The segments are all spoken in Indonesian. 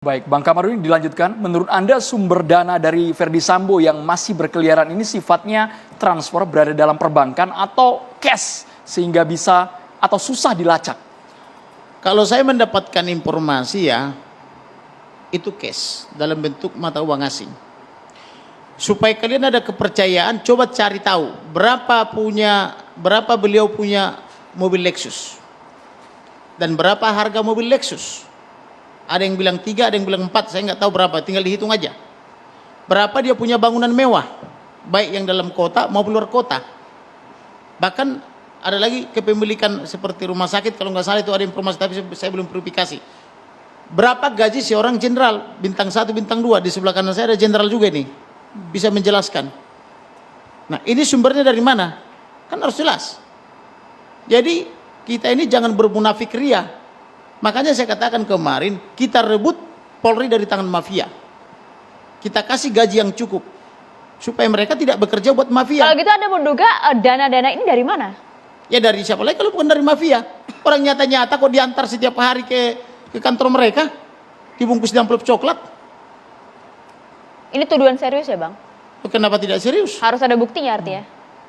Baik, Bang Kamarudin dilanjutkan. Menurut Anda sumber dana dari Verdi Sambo yang masih berkeliaran ini sifatnya transfer berada dalam perbankan atau cash sehingga bisa atau susah dilacak? Kalau saya mendapatkan informasi ya, itu cash dalam bentuk mata uang asing. Supaya kalian ada kepercayaan, coba cari tahu berapa beliau punya mobil Lexus. Dan berapa harga mobil Lexus. Ada yang bilang 3, ada yang bilang 4, saya nggak tahu berapa, tinggal dihitung aja. Berapa dia punya bangunan mewah, baik yang dalam kota maupun luar kota. Bahkan ada lagi kepemilikan seperti rumah sakit, kalau nggak salah itu ada informasi, tapi saya belum verifikasi. Berapa gaji seorang jenderal, bintang 1, bintang 2, di sebelah kanan saya ada jenderal juga nih, bisa menjelaskan. Nah ini sumbernya dari mana? Kan harus jelas. Jadi kita ini jangan bermunafik ria. Makanya saya katakan kemarin, kita rebut Polri dari tangan mafia. Kita kasih gaji yang cukup. Supaya mereka tidak bekerja buat mafia. Kalau gitu Anda menduga dana-dana ini dari mana? Ya dari siapa lagi kalau bukan dari mafia. Orang nyata-nyata kok diantar setiap hari ke kantor mereka. Dibungkus di amplop coklat. Ini tuduhan serius ya Bang? Kenapa tidak serius? Harus ada buktinya artinya?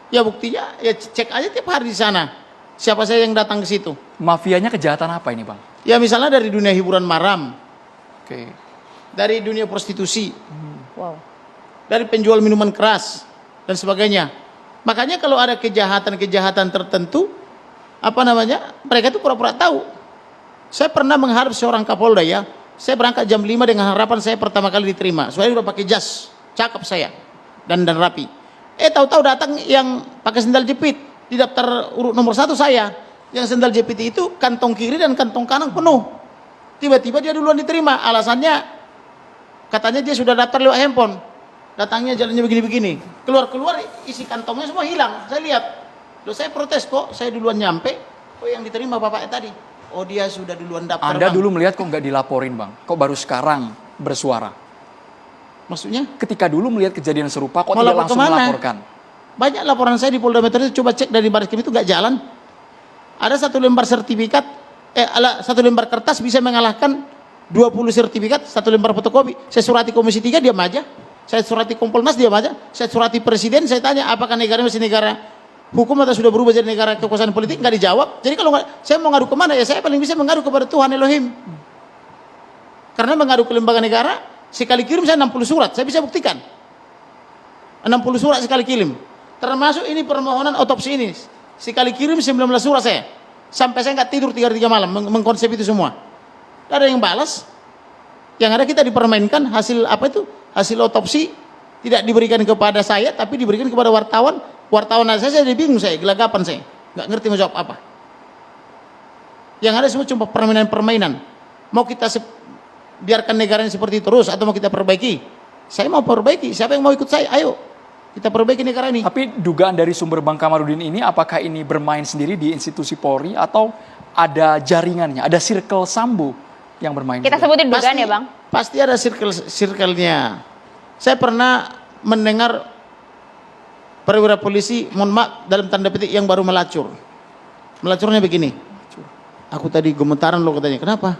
Ya buktinya, ya cek aja tiap hari di sana. Siapa saya yang datang ke situ. Mafianya kejahatan apa ini, Bang? Ya misalnya dari dunia hiburan malam. Oke. Dari dunia prostitusi. Wow. Dari penjual minuman keras dan sebagainya. Makanya kalau ada kejahatan-kejahatan tertentu, mereka itu pura-pura tahu. Saya pernah mengharap seorang Kapolda ya. Saya berangkat jam 5 dengan harapan saya pertama kali diterima. Soalnya udah pakai jas, cakep saya dan rapi. Tahu-tahu datang yang pakai sendal jepit. Di daftar urut nomor 1 saya. Yang sendal jepit itu kantong kiri dan kantong kanan penuh. Tiba-tiba dia duluan diterima. Alasannya katanya dia sudah daftar lewat handphone. Datangnya jalannya begini-begini. Keluar-keluar isi kantongnya semua hilang. Saya lihat. Loh saya protes kok. Saya duluan nyampe. Oh yang diterima bapaknya tadi. Oh dia sudah duluan daftar. Anda Bang. dulu melihat kok nggak dilaporin, Bang? Kok baru sekarang bersuara? Maksudnya? Ketika dulu melihat kejadian serupa kok Mau tidak lapor langsung kemana? melaporkan? Banyak laporan saya di Polda Metro itu, coba cek dari Baris Krim itu gak jalan. Ada 1 lembar sertifikat, 1 lembar kertas bisa mengalahkan 20 sertifikat, 1 lembar fotokopi. Saya surati Komisi 3 diam aja. Saya surati Kompolnas diam aja. Saya surati Presiden, saya tanya apakah negara masih negara hukum atau sudah berubah jadi negara kekuasaan politik, nggak dijawab. Jadi kalau saya mau ngadu kemana ya saya paling bisa mengadu kepada Tuhan Elohim. Karena mengadu ke lembaga negara, sekali kirim saya 60 surat, saya bisa buktikan. 60 surat sekali kirim. Termasuk ini permohonan otopsi ini. Sekali kirim 19 surat saya. Sampai saya nggak tidur 3 malam mengkonsep itu semua. Tidak ada yang balas. Yang ada kita dipermainkan hasil hasil otopsi tidak diberikan kepada saya tapi diberikan kepada wartawan. Wartawan saya bingung saya, gelagapan saya. Nggak ngerti mau jawab apa. Yang ada semua cuma permainan-permainan. Mau kita biarkan negaranya seperti itu terus atau mau kita perbaiki? Saya mau perbaiki. Siapa yang mau ikut saya? Ayo. Kita perbaiki negara ini. Tapi dugaan dari sumber Bang Kamarudin ini apakah ini bermain sendiri di institusi Polri atau ada jaringannya, ada circle Sambo yang bermain? Kita juga? sebutin dugaan ya Bang? Pasti ada circle-nya. Saya pernah mendengar perwira polisi, mohon maaf dalam tanda petik yang baru melacur. Melacurnya begini. Aku tadi gemetaran loh katanya. Kenapa?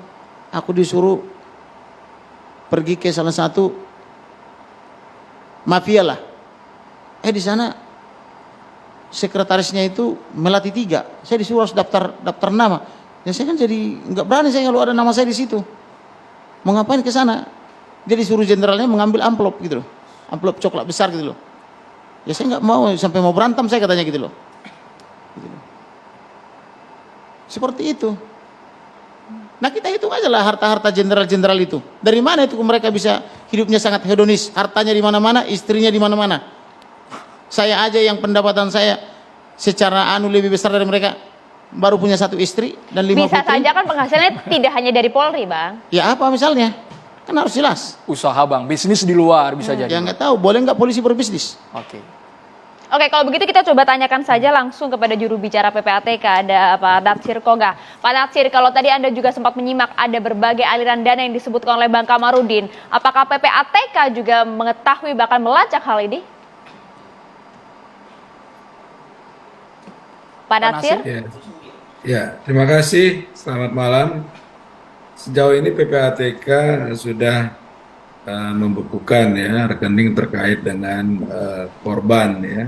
Aku disuruh pergi ke salah satu mafia lah. Di sana sekretarisnya itu melati 3. Saya disuruh harus daftar nama. Ya saya kan jadi nggak berani saya kalau ada nama saya di situ. Mau ngapain ke sana? Dia disuruh jenderalnya mengambil amplop gitu loh. Amplop coklat besar gitu loh. Ya saya nggak mau sampai mau berantem saya katanya gitu loh. Gitu loh. Seperti itu. Nah kita hitung aja lah harta-harta jenderal-jenderal itu. Dari mana itu mereka bisa hidupnya sangat hedonis, hartanya di mana-mana, istrinya di mana-mana. Saya aja yang pendapatan saya secara lebih besar dari mereka, baru punya 1 istri dan 5 Bisa putri. saja kan penghasilannya tidak hanya dari Polri Bang. Ya apa misalnya? Kan harus jelas. Usaha Bang, bisnis di luar bisa jadi. Ya nggak tahu, boleh nggak polisi berbisnis? Oke. Oke, kalau begitu kita coba tanyakan saja langsung kepada juru bicara PPATK, ada Pak Natsir Koga. Pak Natsir, kalau tadi Anda juga sempat menyimak ada berbagai aliran dana yang disebutkan oleh Bang Kamarudin. Apakah PPATK juga mengetahui bahkan melacak hal ini? Pak Natsir? Ya, terima kasih. Selamat malam. Sejauh ini PPATK sudah membekukan ya rekening terkait dengan korban ya.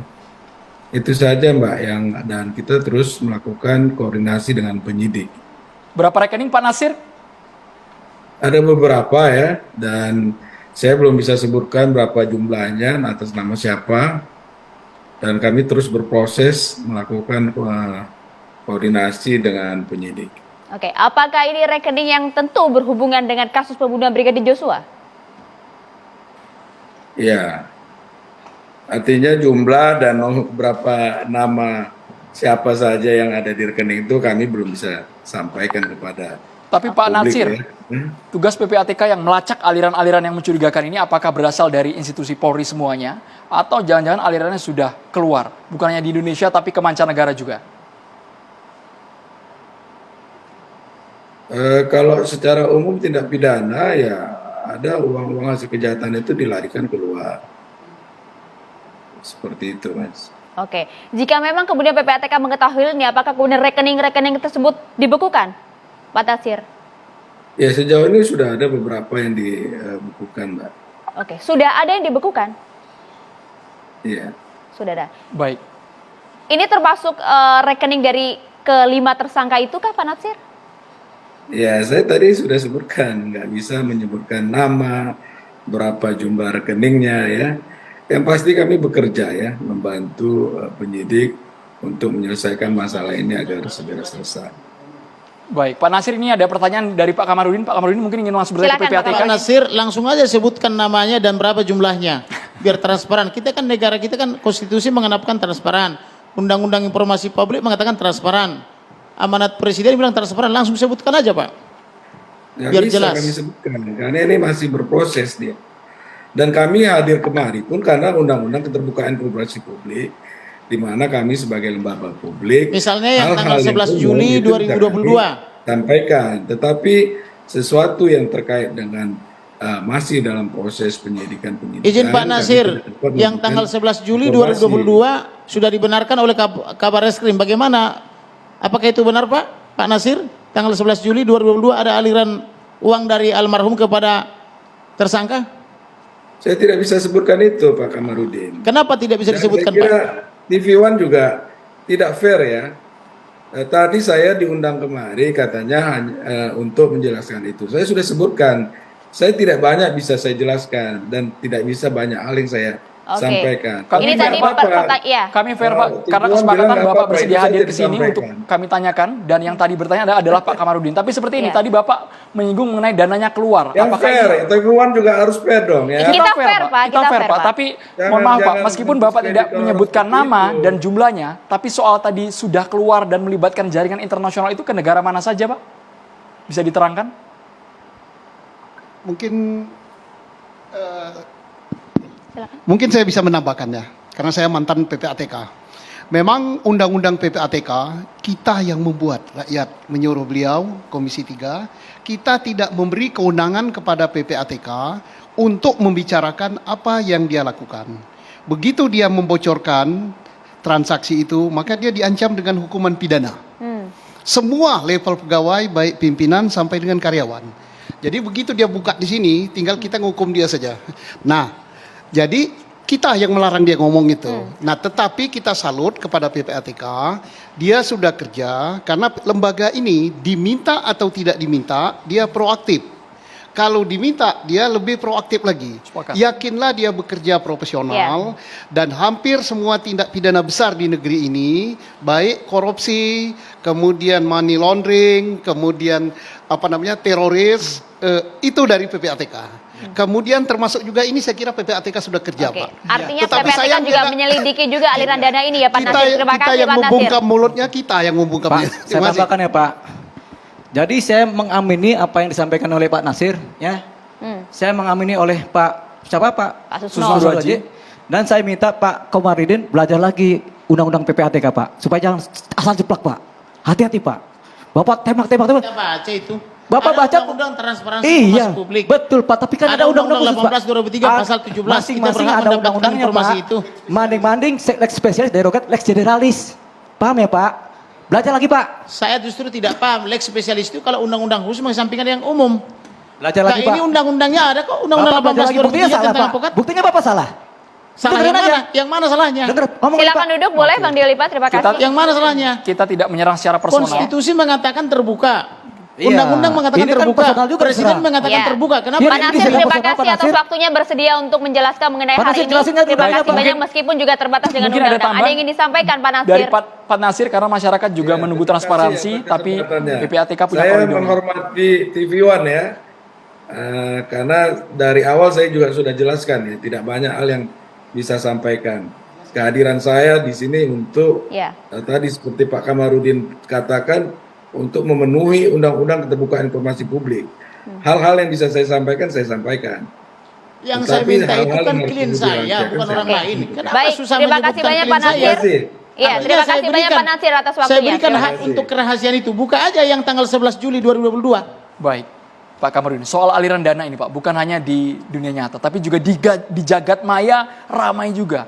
Itu saja Mbak dan kita terus melakukan koordinasi dengan penyidik. Berapa rekening Pak Nasir? Ada beberapa ya, dan saya belum bisa sebutkan berapa jumlahnya atas nama siapa. Dan kami terus berproses melakukan koordinasi dengan penyidik. Oke, apakah ini rekening yang tentu berhubungan dengan kasus pembunuhan Brigadir Joshua? Ya, artinya jumlah dan berapa nama siapa saja yang ada di rekening itu kami belum bisa sampaikan kepada Tapi Pak publik, Natsir, ya. tugas PPATK yang melacak aliran-aliran yang mencurigakan ini apakah berasal dari institusi Polri semuanya atau jangan-jangan alirannya sudah keluar, bukan hanya di Indonesia tapi ke mancanegara juga? Kalau secara umum tindak pidana ya ada uang-uang hasil kejahatan itu dilarikan keluar. Seperti itu, Mas. Oke, jika memang kemudian PPATK mengetahui ini, apakah kemudian rekening-rekening tersebut dibekukan, Pak Natsir? Ya sejauh ini sudah ada beberapa yang dibekukan, Mbak. Oke, sudah ada yang dibekukan? Iya. Sudah ada. Baik. Ini termasuk rekening dari kelima tersangka itu kah, Pak Natsir? Ya, saya tadi sudah sebutkan, nggak bisa menyebutkan nama, berapa jumlah rekeningnya ya. Yang pasti kami bekerja ya, membantu penyidik untuk menyelesaikan masalah ini agar segera selesai. Baik, Pak Nasir, ini ada pertanyaan dari Pak Kamarudin. Pak Kamarudin mungkin ingin langsung bertanya ke Silakan, PPATK. Pak Nasir, langsung aja sebutkan namanya dan berapa jumlahnya, biar transparan. Kita kan negara kita kan konstitusi mengenapkan transparan, undang-undang informasi publik mengatakan transparan, amanat presiden bilang transparan. Langsung sebutkan aja Pak, Nggak biar bisa jelas. kami sebutkan, karena ini masih berproses dia. Dan kami hadir kemari pun karena undang-undang keterbukaan informasi publik, di mana kami sebagai lembaga publik, Misalnya yang hal-hal tanggal 11 umum Juli itu bisa 2022. kami sampaikan, tetapi sesuatu yang terkait dengan masih dalam proses penyidikan. Izin Pak kami Nasir, tidak dapat yang memberikan tanggal 11 Juli informasi. 2022 sudah dibenarkan oleh Kabar Reskrim. Bagaimana? Apakah itu benar Pak? Pak Nasir, tanggal 11 Juli 2022 ada aliran uang dari almarhum kepada tersangka? Saya tidak bisa sebutkan itu Pak Kamarudin. Kenapa tidak bisa Dan disebutkan saya kira Pak? TV One juga tidak fair ya. Tadi saya diundang kemari katanya hanya untuk menjelaskan itu. Saya sudah sebutkan, saya tidak banyak bisa saya jelaskan dan tidak bisa banyak hal yang saya sampaikan. Ini tadi ya. Kami fair Pak, Tujuan karena kesepakatan bilang Bapak apa-apa, bersedia itu saja hadir ke sini disampaikan. untuk kami tanyakan, dan yang tadi bertanya adalah Pak Kamarudin. Tapi seperti ini, Iya. tadi Bapak menyinggung mengenai dananya keluar. Yang Apakah fair, ini- TV One juga harus fair dong ya. Kita fair, Pak. Kita Kita fair, fair, Pak. Pak. Tapi Jangan- mohon maaf Pak, jangan meskipun Bapak mendiskreditkan tidak orang menyebutkan seperti nama itu. dan jumlahnya, tapi soal tadi sudah keluar dan melibatkan jaringan internasional itu ke negara mana saja, Pak? Bisa diterangkan? Mungkin Silakan. mungkin saya bisa menambahkannya karena saya mantan PPATK. Memang undang-undang PPATK kita yang membuat, rakyat menyuruh beliau Komisi 3, kita tidak memberi kewenangan kepada PPATK untuk membicarakan apa yang dia lakukan. Begitu dia membocorkan transaksi itu, maka dia diancam dengan hukuman pidana. Semua level pegawai, baik pimpinan sampai dengan karyawan. Jadi begitu dia buka di sini, tinggal kita ngukum dia saja. Nah, jadi kita yang melarang dia ngomong itu. Nah, tetapi kita salut kepada PPATK, dia sudah kerja karena lembaga ini diminta atau tidak diminta, dia proaktif. Kalau diminta, dia lebih proaktif lagi. Sepakat. Yakinlah dia bekerja profesional dan hampir semua tindak pidana besar di negeri ini, baik korupsi, kemudian money laundering, kemudian teroris, itu dari PPATK. Kemudian termasuk juga ini saya kira PPATK sudah kerja, Oke. Pak. Artinya Tetapi PPATK sayang juga kita- menyelidiki juga aliran dana ini ya Pak kita, Nasir. Terima kita kasih yang Pak Nasir. membungkam mulutnya, kita yang membungkamnya. Pak, saya tambahkan ya Pak. Jadi saya mengamini apa yang disampaikan oleh Pak Nasir, ya. Saya mengamini oleh Pak siapa Pak Pak Susno. Susno Haji. Dan saya minta Pak Komarudin belajar lagi undang-undang PPATK Pak, supaya jangan asal jeplak Pak. Hati-hati Pak. Bapak tembak. Kita baca itu. Bapak Ada baca undang-undang transparansi iya, informasi publik. betul Pak. Tapi kan Ada ada undang-undang undang-undang khusus, 18 Pak. 2003 pasal 17. Kita Masing-masing berhak ada mendapatkan undang-undangnya informasi Pak. itu. Manding-manding lex spesialis derogat lex generalis. Paham ya Pak? Belajar lagi Pak. Saya justru tidak paham lex spesialis itu kalau undang-undang khusus mengesampingkan yang umum. Belajar Nah, lagi Pak. ini undang-undangnya ada kok, undang-undang Bapak belajar 18 lagi, buktinya 2003 salah tentang Pak. advokat. Buktinya Bapak salah. Salah Dengerin yang aja. mana? Yang mana salahnya? Dengar, ngomong lagi, Silakan Pak. duduk, boleh Bang Dialipa, terima kasih. Yang mana salahnya? Kita tidak menyerang secara personal. Konstitusi mengatakan terbuka. Iya. Undang-undang mengatakan Ini kan terbuka. personal juga Presiden diserang. mengatakan Iya. terbuka. Kenapa? Iya, Pak ini Nasir, diserang terima personal, kasih Pak atas Nasir. waktunya bersedia untuk menjelaskan mengenai Pak hal Nasir, ini. jelasin aja Terima dulu, kasih Pak. banyak meskipun juga terbatas dengan Mungkin ada undang-undang. Ada tambahan? yang ingin disampaikan Pak Nasir? Dari Pak Nasir, karena masyarakat juga Ya, menunggu terima kasih transparansi, atas tapi kesempatannya. PPATK punya Saya koridor. menghormati TV One ya, karena dari awal saya juga sudah jelaskan ya, tidak banyak hal yang bisa sampaikan. Kehadiran saya di sini untuk Ya. tadi seperti Pak Kamarudin katakan, untuk memenuhi Undang-Undang Keterbukaan Informasi Publik. Hal-hal yang bisa saya sampaikan, saya sampaikan. Yang saya Tetapi minta itu hal-hal kan yang klien harus saya, dirahasiakan, bukan saya orang pakai. lain. Kenapa Baik, susah terima kasih menyebutkan banyak klien Pak saya? Nasir. Terima kasih. Iya, Artinya terima saya kasih banyak berikan- Pak Nasir atas Saya waktunya. berikan Terima hak kasih. untuk kerahasiaan itu. Buka aja yang tanggal 11 Juli 2022. Baik, Pak Kamarudin, soal aliran dana ini Pak, bukan hanya di dunia nyata, tapi juga di jagat maya ramai juga.